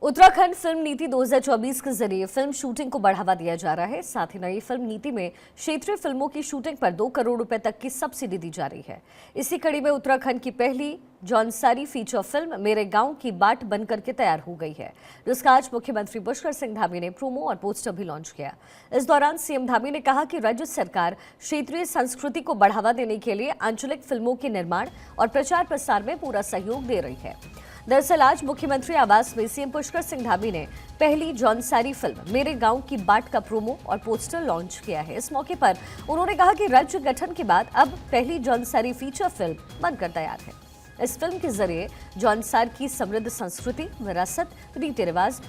Uttarakhand film नीति 2024 के जरिए फिल्म शूटिंग को बढ़ावा दिया जा रहा है। साथ ही नई फिल्म नीति में क्षेत्रीय फिल्मों की शूटिंग पर 2 करोड़ रुपए तक की सब्सिडी दी जा रही है। इसी कड़ी में उत्तराखंड की पहली जौनसारी फीचर फिल्म मेरे गांव की बाट बनकर के तैयार हो गई है, जिसका आज मुख्यमंत्री पुष्कर सिंह धामी ने प्रोमो और पोस्टर भी लॉन्च किया। इस दौरान सीएम धामी ने कहा कि राज्य सरकार क्षेत्रीय संस्कृति को बढ़ावा देने के लिए आंचलिक फिल्मों के निर्माण और प्रचार प्रसार में पूरा सहयोग दे रही है। दरअसल आज मुख्यमंत्री आवास में सीएम पुष्कर सिंह धामी ने पहली जौनसारी फिल्म मेरे गांव की बाट का प्रोमो और पोस्टर लॉन्च किया है। इस मौके पर उन्होंने कहा कि राज्य गठन के बाद अब पहली जौनसारी फीचर फिल्म बनकर तैयार है। इस फिल्म के जरिए जौनसार की समृद्ध संस्कृति, विरासत, रीति रिवाज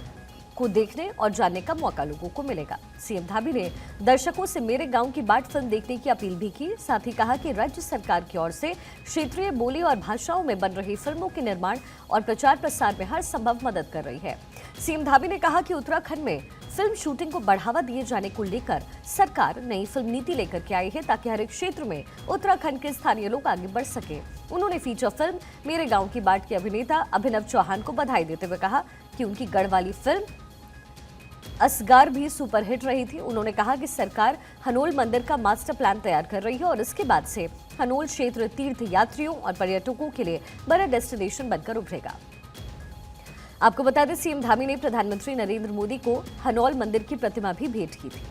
को देखने और जानने का मौका लोगों को मिलेगा। सीएम धामी ने दर्शकों से मेरे गांव की बाट फिल्म देखने की अपील भी की। साथ ही कहा कि राज्य सरकार की ओर से क्षेत्रीय बोली और भाषाओं में बन रही फिल्मों के निर्माण और प्रचार प्रसार में हर संभव मदद कर रही है। सीएम धामी ने कहा कि उत्तराखंड में फिल्म शूटिंग को बढ़ावा दिए जाने को लेकर सरकार नई फिल्म नीति लेकर के आई है, ताकि हर एक क्षेत्र में उत्तराखंड के स्थानीय लोग आगे बढ़ सके। उन्होंने फीचर फिल्म मेरे गांव की बाट के अभिनेता अभिनव चौहान को बधाई देते हुए कहा कि उनकी गढ़वाली फिल्म असगार भी सुपरहिट रही थी। उन्होंने कहा कि सरकार हनोल मंदिर का मास्टर प्लान तैयार कर रही है और इसके बाद से हनोल क्षेत्र तीर्थ यात्रियों और पर्यटकों के लिए बड़ा डेस्टिनेशन बनकर उभरेगा। आपको बता दें, सीएम धामी ने प्रधानमंत्री नरेंद्र मोदी को हनोल मंदिर की प्रतिमा भी भेंट की थी।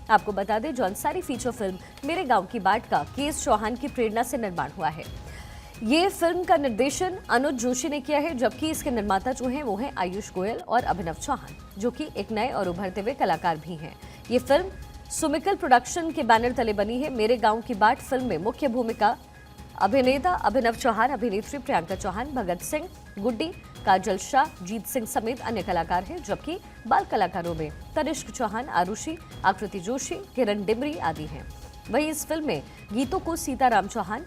आपको बता दें, जौनसारी फीचर फिल्म मेरे गांव की बाट का केएस चौहान की प्रेरणा से निर्माण हुआ है। ये फिल्म का निर्देशन अनुज जोशी ने किया है, जबकि इसके निर्माता जो हैं वो हैं आयुष गोयल और अभिनव चौहान, जो कि एक नए और उभरते हुए कलाकार भी हैं। ये फिल्म सुमिकल प्रोडक्शन के बैनर तले बनी है। मेरे गांव की बाट फिल्म में मुख्य भूमिका अभिनेता अभिनव चौहान, अभिनेत्री प्रियंका चौहान, भगत सिंह, गुड्डी, काजल शाह, जीत सिंह समेत अन्य कलाकार हैं, जबकि बाल कलाकारों में तनिष्क चौहान, आरुषि, आकृति जोशी, किरण डिमरी आदि हैं। वहीं इस फिल्म में गीतों को सीताराम चौहान,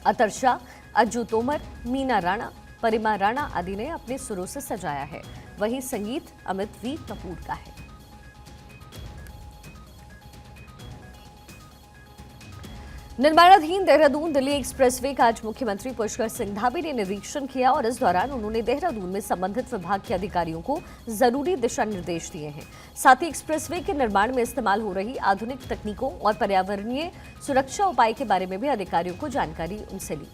अतर शाह, अज्जू तोमर, मीना राणा, परिमा राणा आदि ने अपने सुरों से सजाया है। वहीं संगीत अमित वी कपूर का है। निर्माणाधीन देहरादून दिल्ली एक्सप्रेसवे का आज मुख्यमंत्री पुष्कर सिंह धामी ने निरीक्षण किया और इस दौरान उन्होंने देहरादून में संबंधित विभाग के अधिकारियों को जरूरी दिशा निर्देश दिए हैं। साथ ही एक्सप्रेसवे के निर्माण में इस्तेमाल हो रही आधुनिक तकनीकों और पर्यावरणीय सुरक्षा उपाय के बारे में भी अधिकारियों को जानकारी उनसे ली।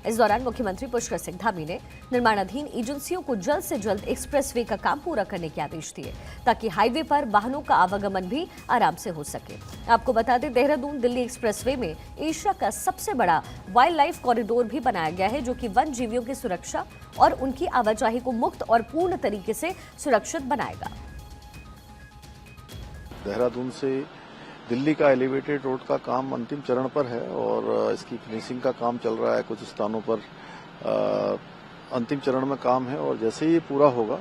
इस दौरान मुख्यमंत्री पुष्कर सिंह धामी ने निर्माणाधीन एजेंसियों को जल्द से जल्द एक्सप्रेसवे का काम पूरा करने के आदेश दिए, ताकि हाईवे पर वाहनों का आवागमन भी आराम से हो सके। आपको बता दें, देहरादून दिल्ली एक्सप्रेसवे में एशिया का सबसे बड़ा वाइल्ड लाइफ कॉरिडोर भी बनाया गया है, जो कि वन जीवियों की सुरक्षा और उनकी आवाजाही को मुक्त और पूर्ण तरीके से सुरक्षित बनाएगा। देहरादून से दिल्ली का एलिवेटेड रोड का काम अंतिम चरण पर है और इसकी फिनिशिंग का काम चल रहा है। कुछ स्थानों पर अंतिम चरण में काम है और जैसे ही ये पूरा होगा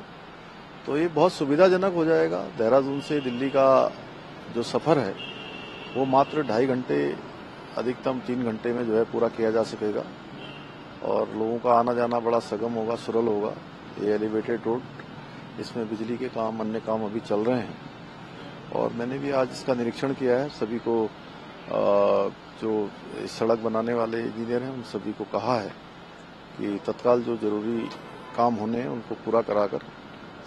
तो ये बहुत सुविधाजनक हो जाएगा। देहरादून से दिल्ली का जो सफर है वो मात्र 2.5 घंटे, अधिकतम 3 घंटे में जो है पूरा किया जा सकेगा और लोगों का आना जाना बड़ा सुगम होगा, सरल होगा। ये एलिवेटेड रोड, इसमें बिजली के काम, अन्य काम अभी चल रहे हैं और मैंने भी आज इसका निरीक्षण किया है। सभी को जो सड़क बनाने वाले इंजीनियर हैं उन सभी को कहा है कि तत्काल जो जरूरी काम होने हैं उनको पूरा कराकर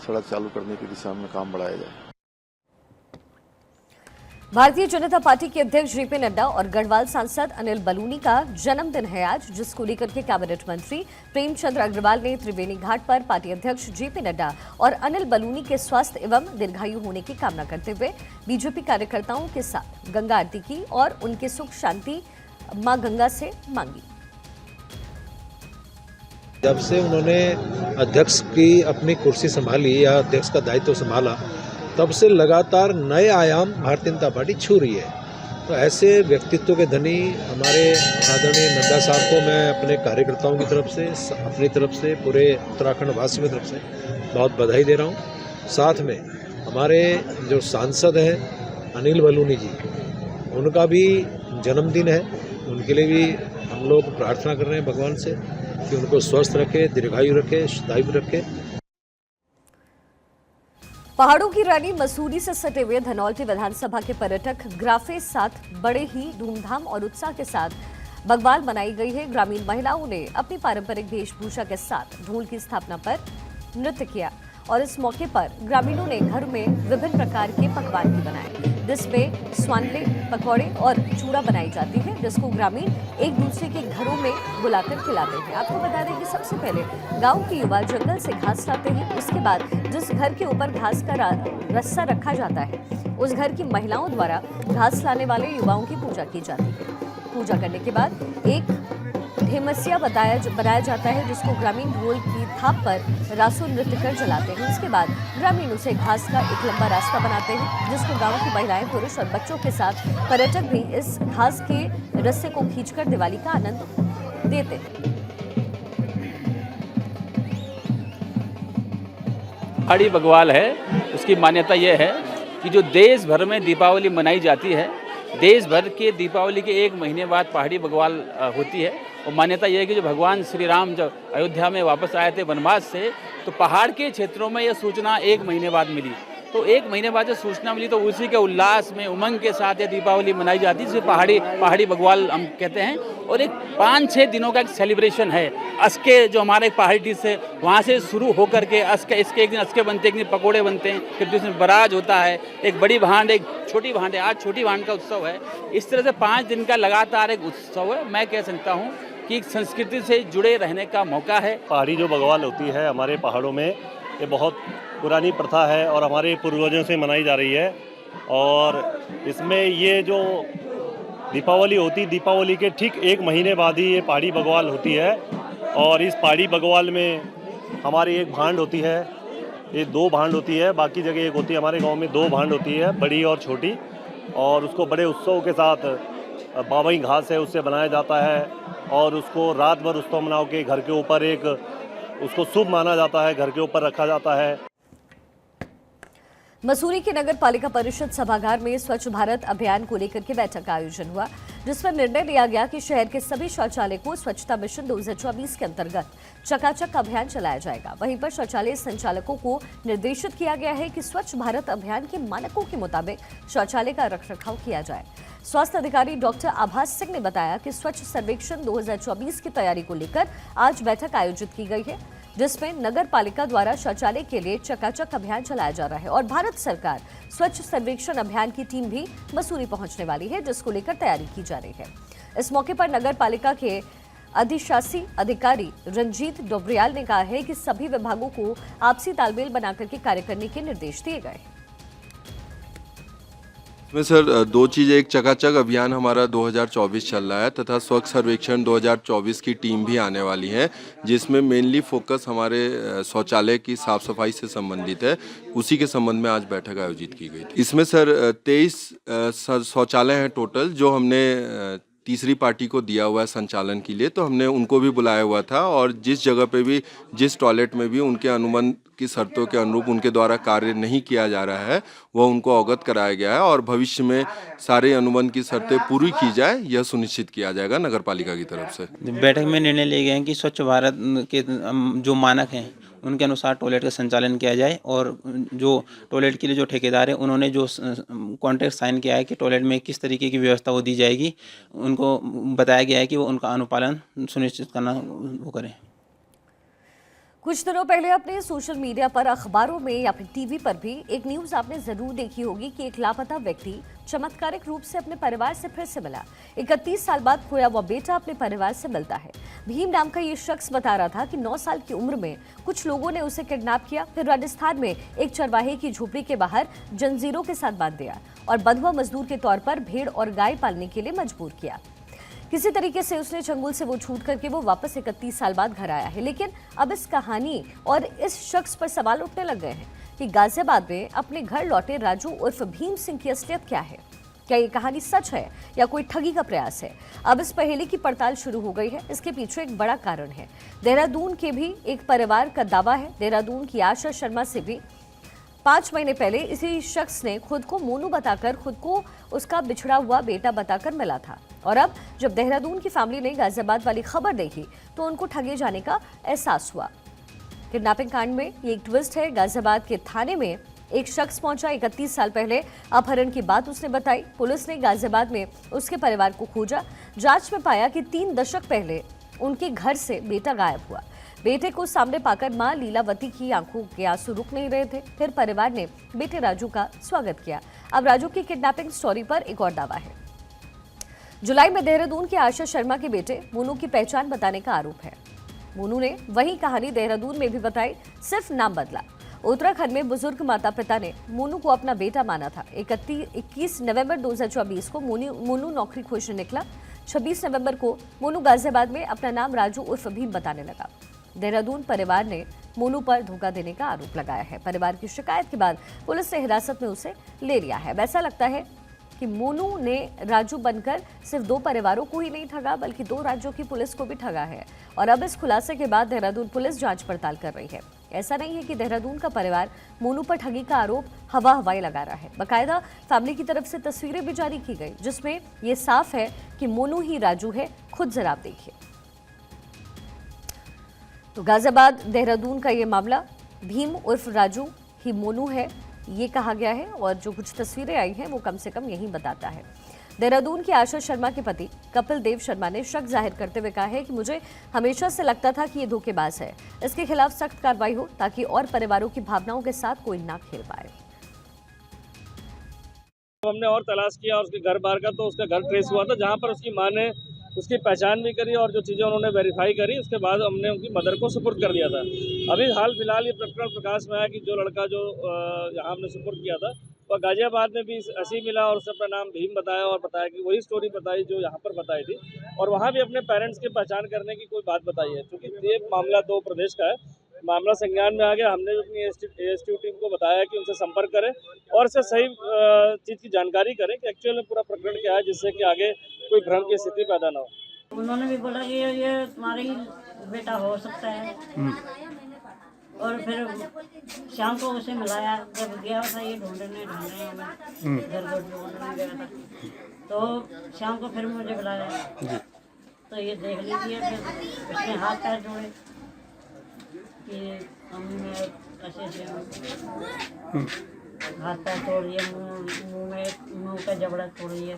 सड़क चालू करने की दिशा में काम बढ़ाया जाए। भारतीय जनता पार्टी के अध्यक्ष जेपी नड्डा और गढ़वाल सांसद अनिल बलूनी का जन्मदिन है आज, जिसको लेकर के कैबिनेट मंत्री प्रेमचंद अग्रवाल ने त्रिवेणी घाट पर पार्टी अध्यक्ष जेपी नड्डा और अनिल बलूनी के स्वास्थ्य एवं दीर्घायु होने की कामना करते हुए बीजेपी कार्यकर्ताओं के साथ गंगा आरती की और उनके सुख शांति मां गंगा से मांगी। जब से उन्होंने अध्यक्ष की अपनी कुर्सी संभाली या अध्यक्ष का दायित्व संभाला, तब से लगातार नए आयाम भारतीय जनता पार्टी छू रही है। तो ऐसे व्यक्तित्व के धनी हमारे आदरणीय नड्डा साहब को मैं अपने कार्यकर्ताओं की तरफ से, अपनी तरफ से, पूरे उत्तराखंड वासियों की तरफ से बहुत बधाई दे रहा हूँ। साथ में हमारे जो सांसद हैं अनिल बलूनी जी, उनका भी जन्मदिन है। उनके लिए भी हम लोग प्रार्थना कर रहे हैं भगवान से कि उनको स्वस्थ रखे, दीर्घायु रखे, शतायु रखे। पहाड़ों की रानी मसूरी से सटे हुए धनौल्टी विधानसभा के पर्यटक ग्राफे साथ बड़े ही धूमधाम और उत्साह के साथ बग्वाल मनाई गई है। ग्रामीण महिलाओं ने अपनी पारंपरिक वेशभूषा के साथ ढोल की स्थापना पर नृत्य किया और इस मौके पर ग्रामीणों ने घर में विभिन्न प्रकार के पकवान भी बनाए, जिसमें स्वानले, पकौड़े और चूड़ा बनाई जाती है, जिसको ग्रामीण एक दूसरे के घरों में बुलाकर खिलाते हैं। आपको बता दें कि सबसे पहले गांव के युवा जंगल से घास लाते हैं, उसके बाद जिस घर के ऊपर घास का रस्सा रखा जाता है, उस घर की महिलाओं द्वारा घास लाने वाले युवाओं की पूजा की जाती है। पूजा करने के बाद एक ढेमसिया बनाया जाता है, जिसको ग्रामीण ढोल की थाप पर रासो नृत्य कर जलाते हैं। उसके बाद ग्रामीण उसे घास का एक लंबा रास्ता बनाते हैं, जिसको गांव की महिलाएं, पुरुष और बच्चों के साथ पर्यटक भी इस घास के रस्से को खींचकर दिवाली का आनंद देते हैं। पहाड़ी बग्वाल है, उसकी मान्यता यह है कि जो देश भर में दीपावली मनाई जाती है, देश भर के दीपावली के 1 महीने बाद पहाड़ी बग्वाल होती है। और मान्यता यह है कि जो भगवान श्री राम जब अयोध्या में वापस आए थे वनवास से, तो पहाड़ के क्षेत्रों में यह सूचना 1 महीने बाद मिली। तो 1 महीने बाद जब सूचना मिली तो उसी के उल्लास में, उमंग के साथ ये दीपावली मनाई जाती है, जिसे पहाड़ी बग्वाल हम कहते हैं। और एक 5-6 दिनों का एक सेलिब्रेशन है। अस्के जो हमारे एक पहाड़ी डिश है, वहाँ से शुरू होकर के इसके एक दिन अस्के बनते हैं, एक दिन पकोड़े बनते हैं, फिर जिसमें बराज होता है, एक बड़ी भांड, एक छोटी भांड है। आज छोटी भांड का उत्सव है। इस तरह से 5 दिन का लगातार एक उत्सव है। मैं कह सकता हूँ कि संस्कृति से जुड़े रहने का मौका है। पहाड़ी जो बग्वाल होती है हमारे पहाड़ों में, ये बहुत पुरानी प्रथा है और हमारे पूर्वजों से मनाई जा रही है। और इसमें ये जो दीपावली होती, दीपावली के ठीक 1 महीने बाद ही ये पहाड़ी बग्वाल होती है। और इस पहाड़ी बग्वाल में हमारी एक भांड होती है, ये 2 भांड होती है, बाकी जगह एक होती है। हमारे गांव में 2 भांड होती है, बड़ी और छोटी। और उसको बड़े उत्सव के साथ बावई घास है उससे बनाया जाता है। और उसको रात भर उत्सव मनाओ के घर के ऊपर एक उसको शुभ माना जाता है, घर के ऊपर रखा जाता है। मसूरी के नगर पालिका परिषद सभागार में स्वच्छ भारत अभियान को लेकर के बैठक का आयोजन हुआ, जिसमें निर्णय लिया गया कि शहर के सभी शौचालय को स्वच्छता मिशन 2024 के अंतर्गत चकाचक अभियान चलाया जाएगा। वहीं पर शौचालय संचालकों को निर्देशित किया गया है कि स्वच्छ भारत अभियान के मानकों के मुताबिक शौचालय का रखरखाव किया जाए। स्वास्थ्य अधिकारी डॉक्टर आभास सिंह ने बताया कि स्वच्छ सर्वेक्षण 2024 की तैयारी को लेकर आज बैठक आयोजित की गई है, जिसमें नगर पालिका द्वारा शौचालय के लिए चकाचक अभियान चलाया जा रहा है। और भारत सरकार स्वच्छ सर्वेक्षण अभियान की टीम भी मसूरी पहुंचने वाली है, जिसको लेकर तैयारी की जा रही है। इस मौके पर नगर पालिका के अधिशासी अधिकारी रंजीत डोबरियाल ने कहा है कि सभी विभागों को आपसी तालमेल बनाकर के कार्य करने के निर्देश दिए गए। इसमें सर 2 चीज़, एक चकाचक अभियान हमारा 2024 चल रहा है तथा स्वच्छ सर्वेक्षण 2024 की टीम भी आने वाली है, जिसमें मेनली फोकस हमारे शौचालय की साफ़ सफाई से संबंधित है। उसी के संबंध में आज बैठक आयोजित की गई थी। इसमें सर 23 शौचालय हैं टोटल, जो हमने तीसरी पार्टी को दिया हुआ है संचालन के लिए, तो हमने उनको भी बुलाया हुआ था। और जिस जगह पे भी, जिस टॉयलेट में भी उनके अनुबंध की शर्तों के अनुरूप उनके द्वारा कार्य नहीं किया जा रहा है, वह उनको अवगत कराया गया है। और भविष्य में सारे अनुबंध की शर्तें पूरी की जाए, यह सुनिश्चित किया जाएगा नगर पालिका की तरफ से। बैठक में निर्णय लिए गए हैं कि स्वच्छ भारत के जो मानक हैं उनके अनुसार टॉयलेट का संचालन किया जाए। और जो टॉयलेट के लिए जो ठेकेदार है, उन्होंने जो कॉन्ट्रैक्ट साइन किया है कि टॉयलेट में किस तरीके की व्यवस्था वो दी जाएगी, उनको बताया गया है कि वो उनका अनुपालन सुनिश्चित करना वो करें। कुछ दिनों पहले अपने सोशल मीडिया पर, अखबारों में या फिर टीवी पर भी एक न्यूज़ आपने ज़रूर देखी होगी कि एक लापता व्यक्ति चमत्कारिक रूप से अपने परिवार से फिर से मिला। 31 साल बाद खोया हुआ बेटा अपने परिवार से मिलता है। भीम नाम का ये शख्स बता रहा था कि 9 साल की उम्र में कुछ लोगों ने उसे किडनैप किया, फिर राजस्थान में एक चरवाहे की झोपड़ी के बाहर जंजीरों के साथ बांध दिया और बंधुआ मजदूर के तौर पर भेड़ और गाय पालने के लिए मजबूर किया। किसी तरीके से उसने चंगुल से वो छूट करके वो वापस 31 साल बाद घर आया है। लेकिन अब इस कहानी और इस शख्स पर सवाल उठने लग गए हैं कि गाजियाबाद में अपने घर लौटे राजू उर्फ भीम सिंह की असलियत क्या है। क्या ये कहानी सच है या कोई ठगी का प्रयास है? अब इस पहेली की पड़ताल शुरू हो गई है। इसके पीछे एक बड़ा कारण है। देहरादून के भी एक परिवार का दावा है। देहरादून की आशा शर्मा से भी 5 महीने पहले इसी शख्स ने खुद को मोनू बताकर, खुद को उसका बिछड़ा हुआ बेटा बताकर मिला था। और अब जब देहरादून की फैमिली ने गाजियाबाद वाली खबर देखी तो उनको ठगे जाने का एहसास हुआ। किडनैपिंग कांड में ये एक ट्विस्ट है। गाजियाबाद के थाने में एक शख्स पहुंचा। 31 साल पहले अपहरण की बात उसने बताई। पुलिस ने गाजियाबाद में उसके परिवार को खोजा। जांच में पाया कि 3 दशक पहले उनके घर से बेटा गायब हुआ। बेटे को सामने पाकर मां लीलावती की आंखों के आंसू रुक नहीं रहे थे। फिर परिवार ने बेटे राजू का स्वागत किया। अब राजू की किडनैपिंग स्टोरी पर एक और दावा है। जुलाई में देहरादून के आशा शर्मा के बेटे मोनू की पहचान बताने का आरोप है। मोनू ने वही कहानी देहरादून में भी बताई, सिर्फ नाम बदला। उत्तराखंड में बुजुर्ग माता पिता ने मोनू को अपना बेटा माना था। 21 नवंबर 2024 को मोनू नौकरी खोजने निकला। 26 नवंबर को मोनू गाजियाबाद में अपना नाम राजू उर्फ भीम बताने लगा। देहरादून परिवार ने मोनू पर धोखा देने का आरोप लगाया है। परिवार की शिकायत के बाद पुलिस ने हिरासत में उसे ले लिया है। ऐसा लगता है कि मोनू ने राजू बनकर सिर्फ 2 परिवारों को ही नहीं ठगा, बल्कि 2 राज्यों की पुलिस को भी ठगा है। और अब इस खुलासे के बाद देहरादून पुलिस जांच पड़ताल कर रही है। ऐसा नहीं है कि देहरादून का परिवार मोनू पर ठगी का आरोप हवाई लगा रहा है। बाकायदा फैमिली की तरफ से तस्वीरें भी जारी की गई, जिसमें यह साफ है कि मोनू ही राजू है। खुद जरा आप देखिए। तो गाजियाबाद देहरादून का ये मामला, भीम उर्फ राजू ही मोनू है ये कहा गया है, और जो कुछ तस्वीरें आई हैं वो कम से कम यही बताता है। देहरादून की आशा शर्मा के पति कपिल देव शर्मा ने शक जाहिर करते हुए कहा है कि मुझे हमेशा से लगता था कि ये धोखेबाज है। इसके खिलाफ सख्त कार्रवाई हो ताकि और परिवारों की भावनाओं के साथ कोई ना खेल पाए। हमने और तलाश किया और उसके घर बाहर का, तो उसका घर ट्रेस हुआ था, जहाँ पर उसकी माँ ने उसकी पहचान भी करी और जो चीज़ें उन्होंने वेरीफाई करी, उसके बाद हमने उनकी मदर को सुपुर्द कर दिया था। अभी हाल फिलहाल ये प्रकरण प्रकाश में आया कि जो लड़का जो यहाँ हमने सुपुर्द किया था वह गाजियाबाद में भी ऐसे ही मिला और उसने अपना नाम भीम बताया और बताया कि वही स्टोरी बताई जो यहाँ पर बताई थी, और वहाँ भी अपने पेरेंट्स की पहचान करने की कोई बात बताई है। क्योंकि ये मामला 2 प्रदेश का है, मामला संज्ञान में आ गया। हमने भी अपनी एएसटी टीम को बताया कि उनसे संपर्क करें और इससे सही चीज़ की जानकारी करें कि एक्चुअल में पूरा प्रकरण क्या है, जिससे कि आगे कोई भ्रम की स्थिति पैदा ना हो। उन्होंने भी बोला कि ये तुम्हारा ही बेटा हो सकता है, और फिर शाम को उसे मिलाया। जब गया था ये ढूंढने हमें घर ढूंढने गया था, तो शाम को फिर मुझे बुलाया, तो ये देख लीजिए। फिर उसने हाथ पैर जोड़े कि हमने ऐसे हाथ पैर तोड़ दिए, मुँह का जबड़ा तोड़ दिया।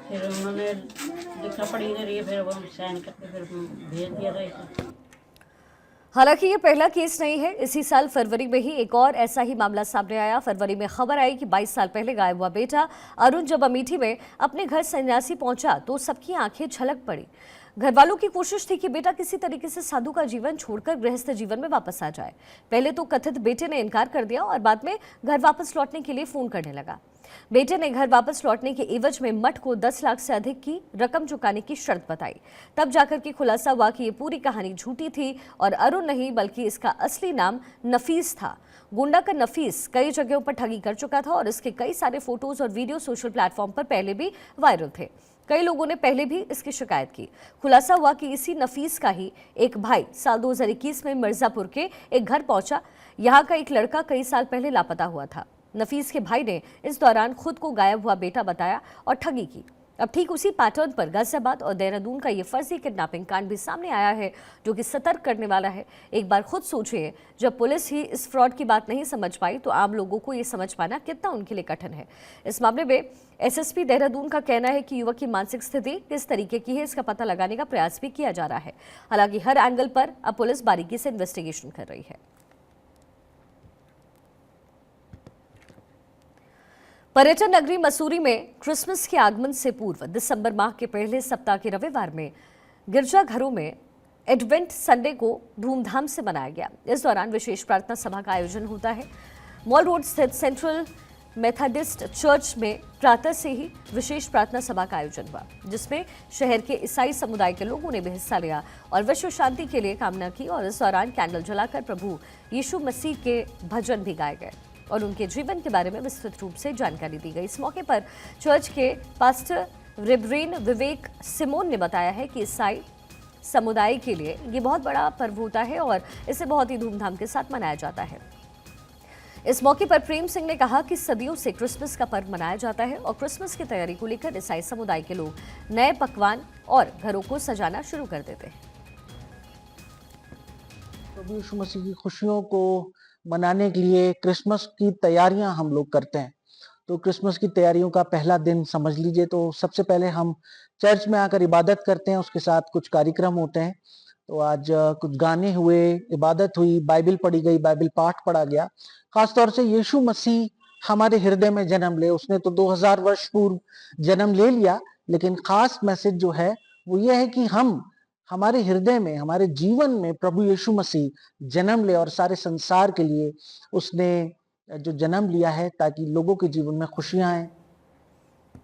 फिर उन्होंने लिखा पढ़ी करी, फिर वो साइन करके फिर भेज दिया था इसे। हालांकि ये पहला केस नहीं है। इसी साल फरवरी में ही एक और ऐसा ही मामला सामने आया। फरवरी में खबर आई कि 22 साल पहले गायब हुआ बेटा अरुण जब अमेठी में अपने घर सन्यासी पहुंचा तो सबकी आंखें झलक पड़ी। घर वालों की कोशिश थी कि बेटा किसी तरीके से साधु का जीवन छोड़कर गृहस्थ जीवन में वापस आ जाए। पहले तो कथित बेटे ने इनकार कर दिया और बाद में घर वापस लौटने के लिए फोन करने लगा। बेटे ने घर वापस लौटने के एवज में मठ को 10 लाख से अधिक की रकम चुकाने की शर्त बताई। तब जाकर के खुलासा हुआ कि ये पूरी कहानी झूठी थी और अरुण नहीं बल्कि इसका असली नाम नफीस था। गुंडा का नफीस कई जगहों पर ठगी कर चुका था और इसके कई सारे फोटोज और वीडियो सोशल प्लेटफॉर्म पर पहले भी वायरल थे। कई लोगों ने पहले भी इसकी शिकायत की। खुलासा हुआ कि इसी नफीस का ही एक भाई साल 2021 में मिर्जापुर के एक घर पहुंचा। यहाँ का एक लड़का कई साल पहले लापता हुआ था। नफीस के भाई ने इस दौरान खुद को गायब हुआ बेटा बताया और ठगी की। अब ठीक उसी पैटर्न पर गाजियाबाद और देहरादून का ये फर्जी किडनैपिंग कांड भी सामने आया है, जो कि सतर्क करने वाला है। एक बार खुद सोचिए, जब पुलिस ही इस फ्रॉड की बात नहीं समझ पाई तो आम लोगों को ये समझ पाना कितना उनके लिए कठिन है। इस मामले में एसएसपी देहरादून का कहना है कि युवक की मानसिक स्थिति किस तरीके की है, इसका पता लगाने का प्रयास भी किया जा रहा है। हालांकि हर एंगल पर अब पुलिस बारीकी से इन्वेस्टिगेशन कर रही है। पर्यटन नगरी मसूरी में क्रिसमस के आगमन से पूर्व दिसंबर माह के पहले सप्ताह के रविवार में गिरजाघरों में एडवेंट संडे को धूमधाम से मनाया गया। इस दौरान विशेष प्रार्थना सभा का आयोजन होता है। मॉल रोड स्थित सेंट्रल मेथोडिस्ट चर्च में प्रातः से ही विशेष प्रार्थना सभा का आयोजन हुआ, जिसमें शहर के ईसाई समुदाय के लोगों ने भी हिस्सा लिया और विश्व शांति के लिए कामना की। और इस दौरान कैंडल जलाकर प्रभु यीशु मसीह के भजन भी गाए गए और उनके जीवन के बारे में विस्तृत रूप से जानकारी दी गई। इस मौके पर चर्च के पास्टर रेवरेंड विवेक सिमोन ने बताया है कि ईसाई समुदाय के लिए ये बहुत बड़ा पर्व होता है और इसे बहुत ही धूमधाम के साथ मनाया जाता है। इस मौके पर प्रेम सिंह ने कहा कि सदियों से क्रिसमस का पर्व मनाया जाता है और क्रिसमस की तैयारी को लेकर ईसाई समुदाय के लोग नए पकवान और घरों को सजाना शुरू कर देते हैं। प्रभु यीशु मसीह की खुशियों को मनाने के लिए क्रिसमस की तैयारियां हम लोग करते हैं। तो क्रिसमस की तैयारियों का पहला दिन समझ लीजिए, तो सबसे पहले हम चर्च में आकर इबादत करते हैं, उसके साथ कुछ कार्यक्रम होते हैं। तो आज कुछ गाने हुए, इबादत हुई, बाइबल पढ़ी गई, बाइबल पाठ पढ़ा गया। खासतौर से यीशु मसीह हमारे हृदय में जन्म ले, उसने तो 2000 वर्ष पूर्व जन्म ले लिया, लेकिन खास मैसेज जो है वो ये है कि हम हमारे हृदय में, हमारे जीवन में प्रभु यीशु मसीह जन्म ले और सारे संसार के लिए उसने जो जन्म लिया है ताकि लोगों के जीवन में खुशियां आए,